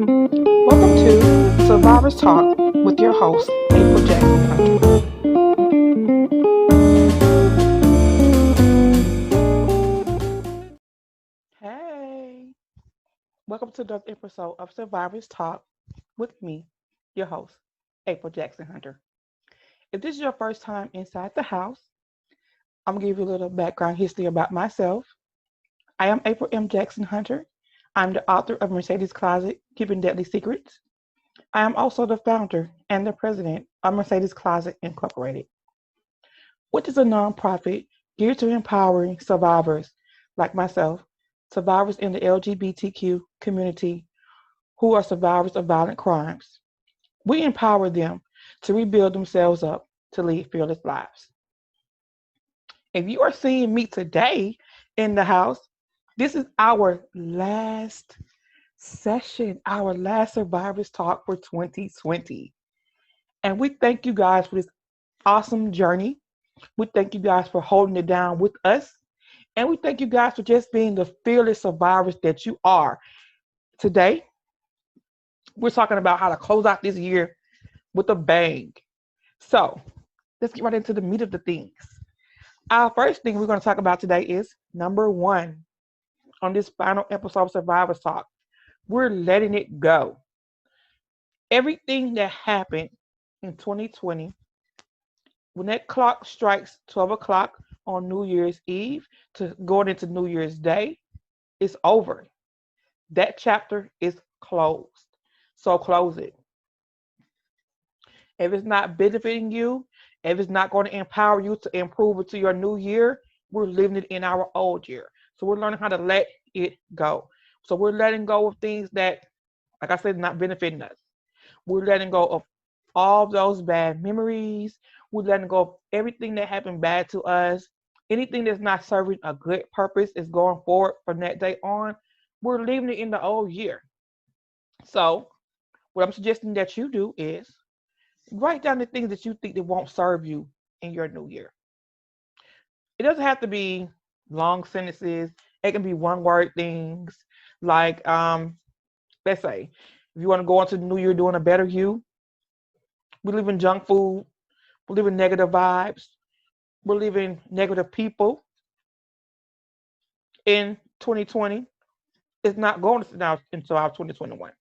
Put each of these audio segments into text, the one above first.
Welcome to Survivors Talk with your host, April Jackson Hunter. Hey, welcome to another episode of Survivors Talk with me, your host, April Jackson Hunter. If this is your first time inside the house, I'm going to give you a little background history about myself. I am April M. Jackson Hunter. I'm the author of Mercedes Closet, Keeping Deadly Secrets. I am also the founder and the president of Mercedes Closet Incorporated, which is a nonprofit geared to empowering survivors like myself, survivors in the LGBTQ community who are survivors of violent crimes. We empower them to rebuild themselves up to lead fearless lives. If you are seeing me today in the house, this is our last session, our last Survivors Talk for 2020. And we thank you guys for this awesome journey. We thank you guys for holding it down with us. And we thank you guys for just being the fearless survivors that you are. Today, we're talking about how to close out this year with a bang. So, let's get right into the meat of the things. Our first thing we're going to talk about today is number one on this final episode of Survivors Talk. We're letting it go. Everything that happened in 2020, when that clock strikes 12 o'clock on New Year's Eve to going into New Year's Day, it's over. That chapter is closed. So close it. If it's not benefiting you, if it's not going to empower you to improve it to your new year, we're living it in our old year. So we're learning how to let it go. So we're letting go of things that, like I said, not benefiting us. We're letting go of all of those bad memories. We're letting go of everything that happened bad to us. Anything that's not serving a good purpose is going forward from that day on. We're leaving it in the old year. So what I'm suggesting that you do is write down the things that you think that won't serve you in your new year. It doesn't have to be long sentences. It can be one word things like let's say if you want to go into the new year doing a better you, we live in junk food, we live in negative vibes, we're living negative people in 2020. It's not going to sit down until our 2021.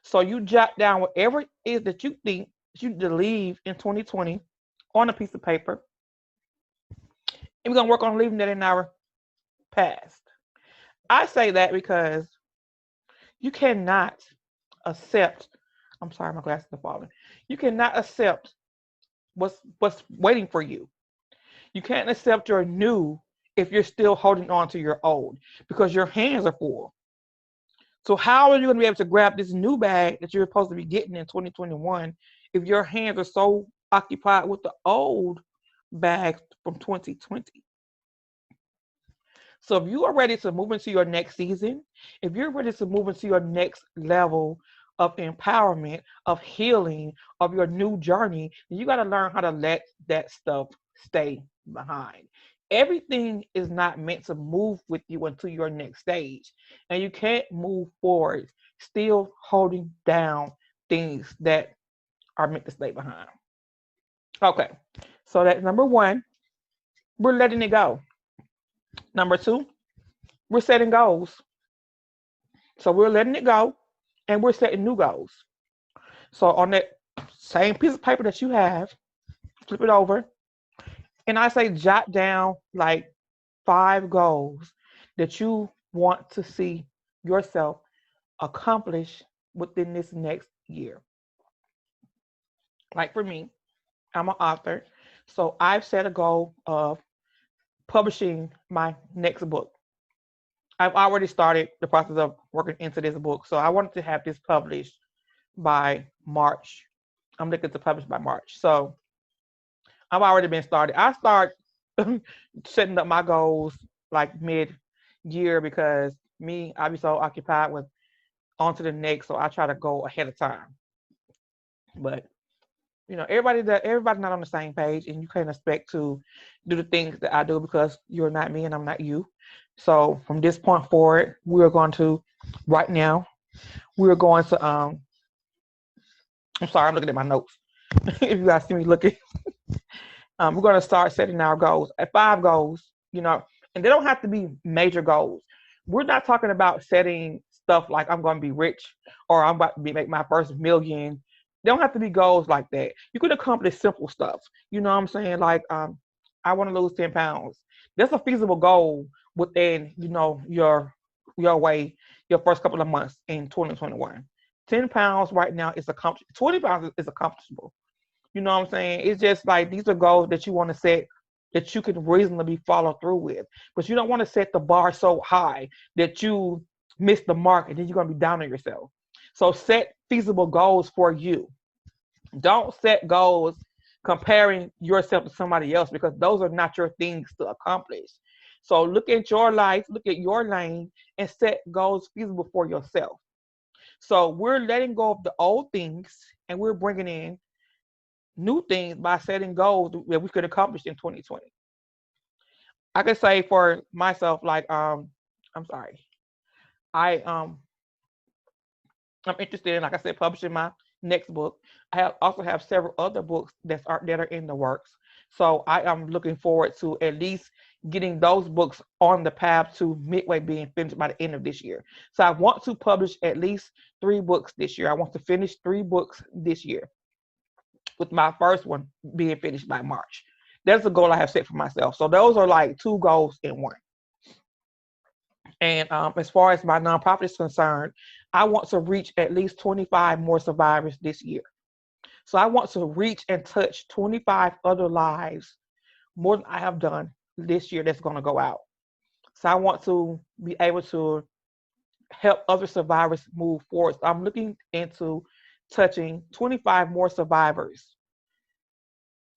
So you jot down whatever it is that you think you need to leave in 2020 on a piece of paper. And we're going to work on leaving that in our past. I say that because you cannot accept, I'm sorry, my glasses are falling. You cannot accept what's waiting for you. You can't accept your new if you're still holding on to your old because your hands are full. So how are you going to be able to grab this new bag that you're supposed to be getting in 2021 if your hands are so occupied with the old bags from 2020? So if you are ready to move into your next season, if you're ready to move into your next level of empowerment, of healing, of your new journey, you got to learn how to let that stuff stay behind. Everything is not meant to move with you into your next stage. And you can't move forward still holding down things that are meant to stay behind. Okay, so that's number one, we're letting it go. Number two, we're setting goals. So we're letting it go and we're setting new goals. So on that same piece of paper that you have, flip it over, and I say jot down like 5 goals that you want to see yourself accomplish within this next year. Like for me, I'm an author, so I've set a goal of publishing my next book. I've already started the process of working into this book, so I wanted to have this published by March. I'm looking to publish by March. So I've already been started. I start setting up my goals like mid year because me, I be so occupied with on to the next, so I try to go ahead of time. But everybody's not on the same page, and you can't expect to do the things that I do because you're not me and I'm not you. So from this point forward, we're going to right now we're going to I'm sorry, I'm looking at my notes. If you guys see me looking, we're going to start setting our goals at 5 goals, and they don't have to be major goals. We're not talking about setting stuff like I'm going to be rich or I'm about to make my first million. They don't have to be goals like that. You can accomplish simple stuff. You know what I'm saying? Like, I want to lose 10 pounds. That's a feasible goal within, your way, your first couple of months in 2021. 10 pounds right now is accomplished. 20 pounds is accomplishable. You know what I'm saying? It's just like these are goals that you want to set that you can reasonably follow through with. But you don't want to set the bar so high that you miss the mark and then you're going to be down on yourself. So set feasible goals for you. Don't set goals comparing yourself to somebody else because those are not your things to accomplish. So look at your life, look at your lane, and set goals feasible for yourself. So we're letting go of the old things and we're bringing in new things by setting goals that we could accomplish in 2020. I could say for myself, like, I'm sorry, I I'm interested in, like I said, publishing my next book. Also have several other books that are in the works. So I am looking forward to at least getting those books on the path to midway being finished by the end of this year. So I want to publish at least 3 books this year. I want to finish 3 books this year, with my first one being finished by March. That's the goal I have set for myself. So those are like 2 goals in one. And as far as my nonprofit is concerned, I want to reach at least 25 more survivors this year. So I want to reach and touch 25 other lives more than I have done this year that's going to go out. So I want to be able to help other survivors move forward. So I'm looking into touching 25 more survivors.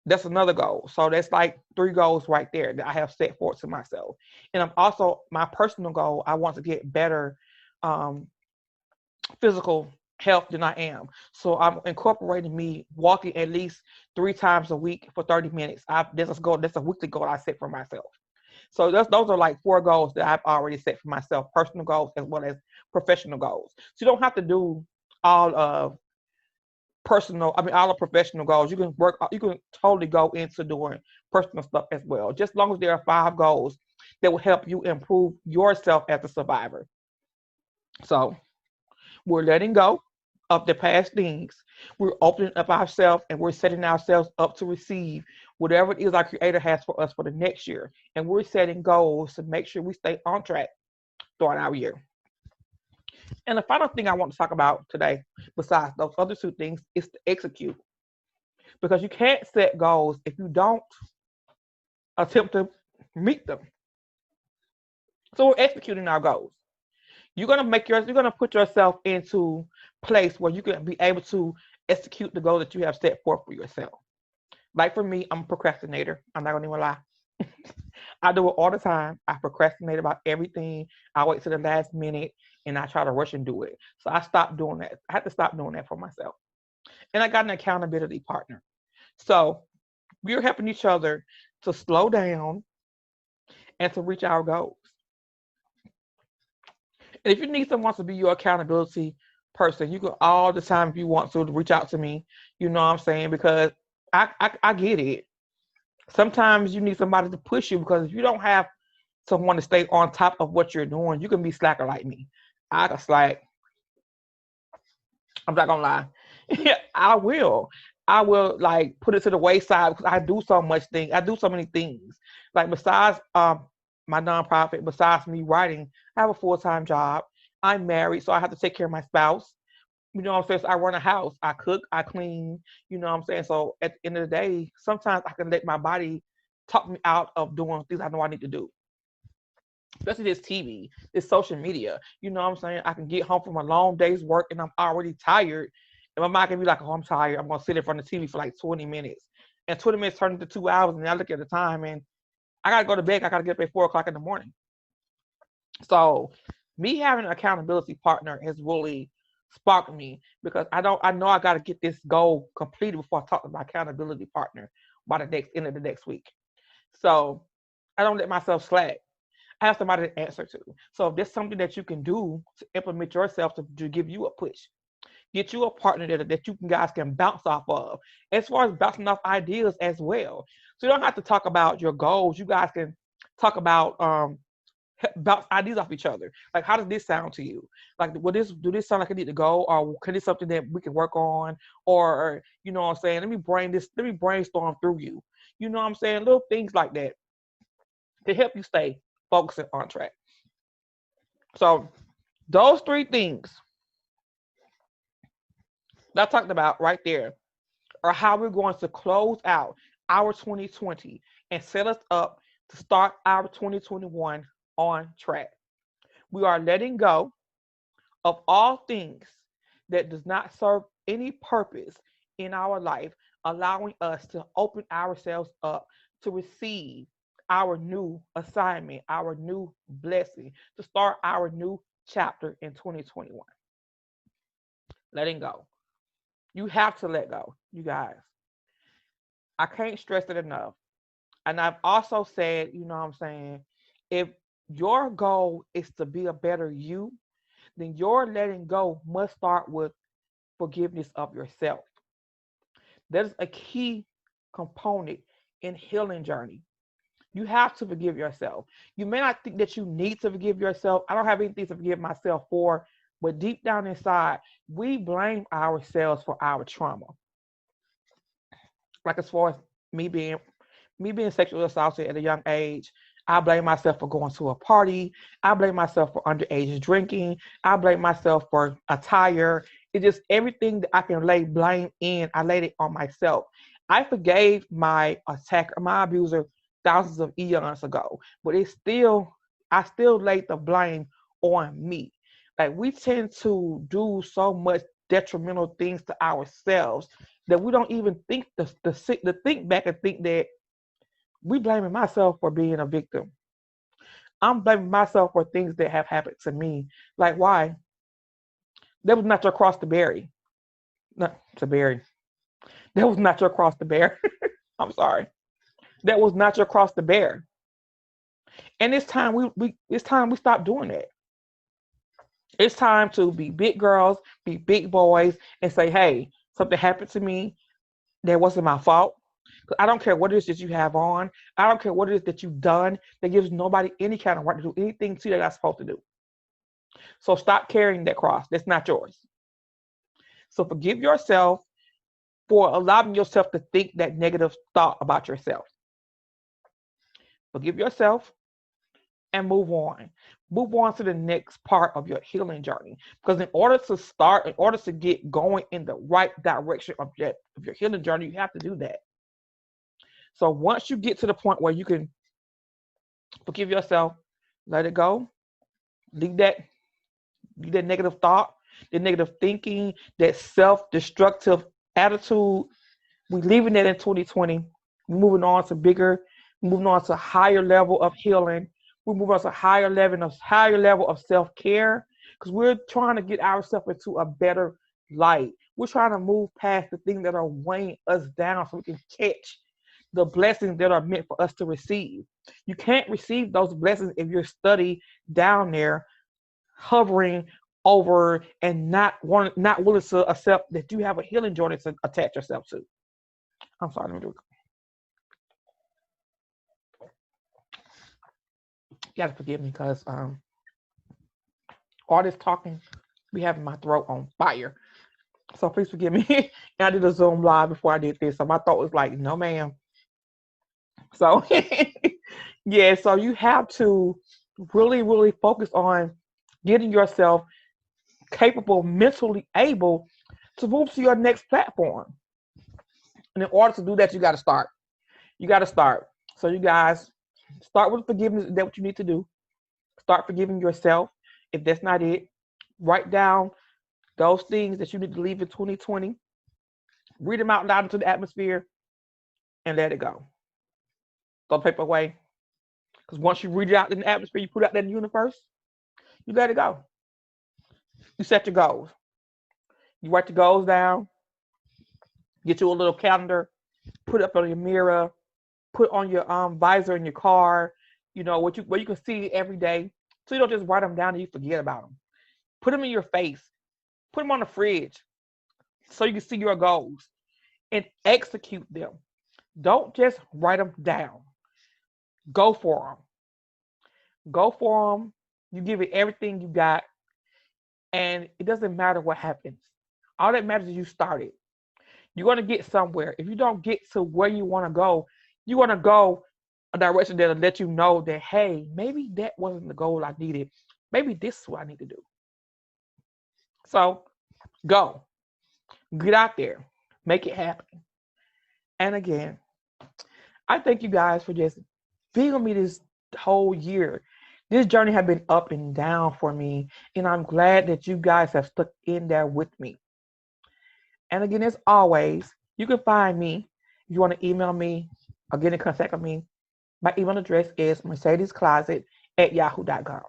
That's another goal. So that's like 3 goals right there that I have set forth to myself. And I'm also, my personal goal, I want to get better um, physical health than I am. So I'm incorporating me walking at least 3 times a week for 30 minutes. That's a weekly goal I set for myself. So those are like 4 goals that I've already set for myself, personal goals as well as professional goals. So you don't have to do all of all the professional goals. You can totally go into doing personal stuff as well. Just as long as there are 5 goals that will help you improve yourself as a survivor. So we're letting go of the past things. We're opening up ourselves and we're setting ourselves up to receive whatever it is our creator has for us for the next year. And we're setting goals to make sure we stay on track throughout our year. And the final thing I want to talk about today, besides those other 2 things, is to execute. Because you can't set goals if you don't attempt to meet them. So we're executing our goals. You're gonna put yourself into place where you can be able to execute the goal that you have set forth for yourself. Like for me, I'm a procrastinator. I'm not gonna even lie. I do it all the time. I procrastinate about everything. I wait to the last minute and I try to rush and do it. So I stopped doing that. I had to stop doing that for myself. And I got an accountability partner. So we're helping each other to slow down and to reach our goals. And if you need someone to be your accountability person, you can all the time if you want to reach out to me. You know what I'm saying? Because I get it. Sometimes you need somebody to push you because if you don't have someone to stay on top of what you're doing, you can be slacker like me. I just like, I'm not gonna lie. Yeah, I will. I will like put it to the wayside because I do so much thing. I do so many things. Like besides my nonprofit, besides me writing, I have a full-time job. I'm married, so I have to take care of my spouse. You know what I'm saying? So I run a house. I cook, I clean, you know what I'm saying? So at the end of the day, sometimes I can let my body talk me out of doing things I know I need to do. Especially this TV, this social media. You know what I'm saying? I can get home from a long day's work and I'm already tired. And my mind can be like, oh, I'm tired. I'm going to sit in front of the TV for like 20 minutes. And 20 minutes turn into 2 hours. And I look at the time and I got to go to bed. I got to get up at 4 o'clock in the morning. So me having an accountability partner has really sparked me because I know I got to get this goal completed before I talk to my accountability partner by the next end of the next week. So I don't let myself slack. I have somebody to answer to. So if there's something that you can do to implement yourself to give you a push, get you a partner that you guys can bounce off of, as far as bouncing off ideas as well. So you don't have to talk about your goals. You guys can talk about bounce ideas off each other. Like, how does this sound to you? Like, do this sound like I need to go, or can this something that we can work on? Or you know what I'm saying? Let me brainstorm through you. You know what I'm saying? Little things like that to help you stay focused and on track. So those three things that I talked about right there are how we're going to close out our 2020 and set us up to start our 2021 on track. We are letting go of all things that does not serve any purpose in our life, allowing us to open ourselves up to receive our new assignment, our new blessing, to start our new chapter in 2021. Letting go. You have to let go, you guys. I can't stress it enough. And I've also said, you know what I'm saying, if your goal is to be a better you, then your letting go must start with forgiveness of yourself. That is a key component in healing journey. You have to forgive yourself. You may not think that you need to forgive yourself. I don't have anything to forgive myself for, but deep down inside, we blame ourselves for our trauma. Like, as far as me being sexually assaulted at a young age, I blame myself for going to a party. I blame myself for underage drinking. I blame myself for attire. It's just everything that I can lay blame in, I laid it on myself. I forgave my attacker, my abuser, thousands of eons ago, but I still laid the blame on me. Like, we tend to do so much detrimental things to ourselves that we don't even think to think back and think that we blaming myself for being a victim. I'm blaming myself for things that have happened to me. Like, why? That was not your cross to bear. Not to bear. That was not your cross to bear. I'm sorry. That was not your cross to bear. And it's time we stop doing that. It's time to be big girls, be big boys, and say, hey, something happened to me. That wasn't my fault. I don't care what it is that you have on. I don't care what it is that you've done that gives nobody any kind of right to do anything to you that I'm supposed to do. So stop carrying that cross. That's not yours. So forgive yourself for allowing yourself to think that negative thought about yourself. Forgive yourself and move on. Move on to the next part of your healing journey. Because in order to get going in the right direction of your healing journey, you have to do that. So once you get to the point where you can forgive yourself, let it go, leave that negative thought, the negative thinking, that self-destructive attitude. We leaving that in 2020. We're moving on to bigger, moving on to a higher level of healing. We're moving on to a higher level of self-care, because we're trying to get ourselves into a better light. We're trying to move past the things that are weighing us down so we can catch the blessings that are meant for us to receive. You can't receive those blessings if you're study down there hovering over and not willing to accept that you have a healing journey to attach yourself to. I'm sorry, let me do it. You gotta forgive me because all this talking be having my throat on fire. So please forgive me. And I did a Zoom live before I did this, so my throat was like, no, ma'am. So yeah, so you have to really, really focus on getting yourself capable, mentally able to move to your next platform. And in order to do that, you got to start. You got to start. So you guys start with forgiveness. That's what you need to do. Start forgiving yourself. If that's not it, write down those things that you need to leave in 2020. Read them out loud into the atmosphere and let it go. Throw the paper away. Because once you read it out in the atmosphere, you put it out there in the universe, you let it go. You set your goals. You write the goals down. Get you a little calendar. Put it up on your mirror. Put on your visor in your car. where you can see every day, so you don't just write them down and you forget about them. Put them in your face. Put them on the fridge so you can see your goals and execute them. Don't just write them down. Go for them. Go for them. You give it everything you got, and it doesn't matter what happens. All that matters is you started. You're going to get somewhere. If you don't get to where you want to go, you want to go a direction that'll let you know that, hey, maybe that wasn't the goal I needed. Maybe this is what I need to do. So go. Get out there. Make it happen. And again, I thank you guys for just being with me this whole year. This journey has been up and down for me, and I'm glad that you guys have stuck in there with me. And again, as always, you can find me if you want to email me or get in contact with me. My email address is mercedescloset@yahoo.com.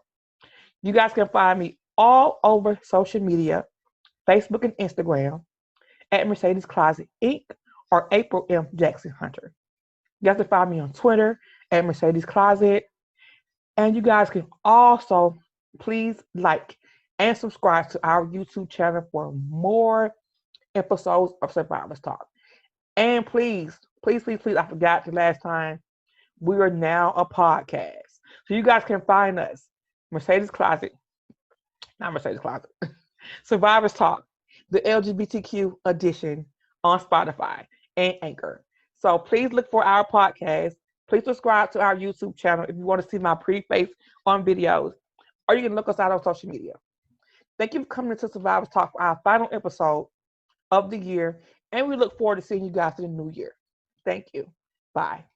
You guys can find me all over social media, Facebook and Instagram, at Mercedes Closet Inc. or April M. Jackson Hunter. You guys can find me on Twitter at Mercedes Closet. And you guys can also please like and subscribe to our YouTube channel for more episodes of Survivors Talk. And please, please, please, please, I forgot the last time, we are now a podcast. So you guys can find us, Mercedes Closet, not Mercedes Closet, Survivors Talk, the LGBTQ edition on Spotify and Anchor. So please look for our podcast. Please subscribe to our YouTube channel if you want to see my pre-face on videos, or you can look us out on social media. Thank you for coming to Survivors Talk for our final episode of the year, and we look forward to seeing you guys in the new year. Thank you. Bye.